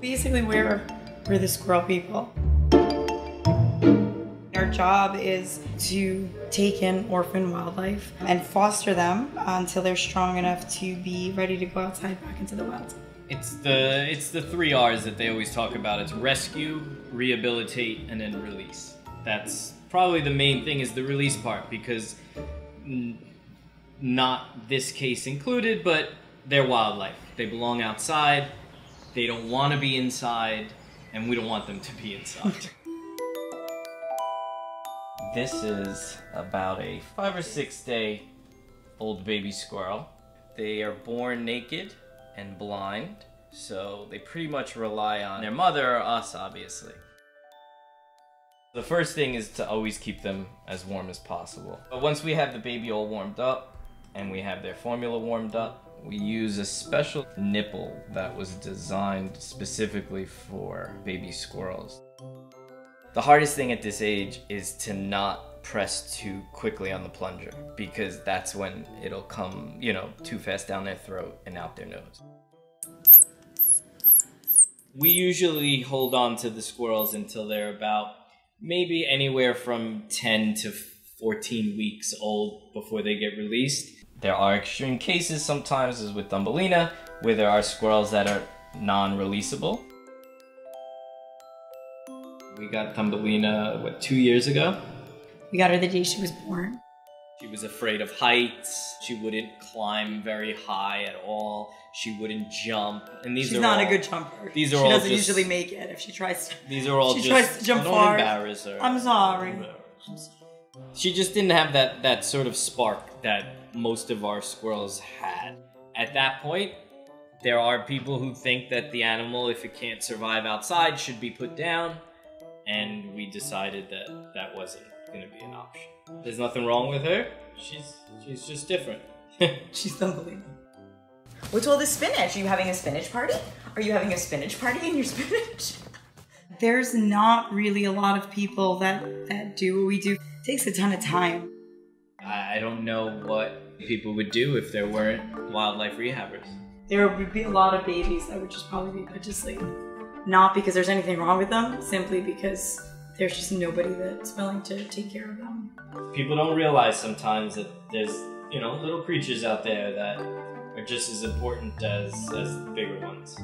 Basically, we're the squirrel people. Our job is to take in orphan wildlife and foster them until they're strong enough to be ready to go outside back into the wild. It's the 3 R's that they always talk about. It's rescue, rehabilitate, and then release. That's probably the main thing, is the release part, because not this case included, but they're wildlife. They belong outside, they don't want to be inside, and we don't want them to be inside. This is about a 5 or 6 day old baby squirrel. They are born naked and blind, so they pretty much rely on their mother or us, obviously. The first thing is to always keep them as warm as possible. But once we have the baby all warmed up and we have their formula warmed up, we use a special nipple that was designed specifically for baby squirrels. The hardest thing at this age is to not press too quickly on the plunger, because that's when it'll come, you know, too fast down their throat and out their nose. We usually hold on to the squirrels until they're about maybe anywhere from 10 to 14 weeks old before they get released. There are extreme cases sometimes, as with Thumbelina, where there are squirrels that are non-releasable. We got Thumbelina, what, 2 years ago? We got her the day she was born. She was afraid of heights. She wouldn't climb very high at all. She wouldn't jump. And She's not a good jumper. These are she all doesn't just, usually make it if she tries to. These are all she just. tries to jump don't far. Embarrass her. I'm sorry. She just didn't have that sort of spark that most of our squirrels had. At that point, there are people who think that the animal, if it can't survive outside, should be put down. And we decided that that wasn't going to be an option. There's nothing wrong with her. She's just different. She's Thumbelina. What's all this spinach? Are you having a spinach party? Are you having a spinach party in your spinach? There's not really a lot of people that do what we do. It takes a ton of time. I don't know what people would do if there weren't wildlife rehabbers. There would be a lot of babies that would just probably be put to sleep. Not because there's anything wrong with them, simply because there's just nobody that's willing to take care of them. People don't realize sometimes that there's, you know, little creatures out there that are just as important as the bigger ones.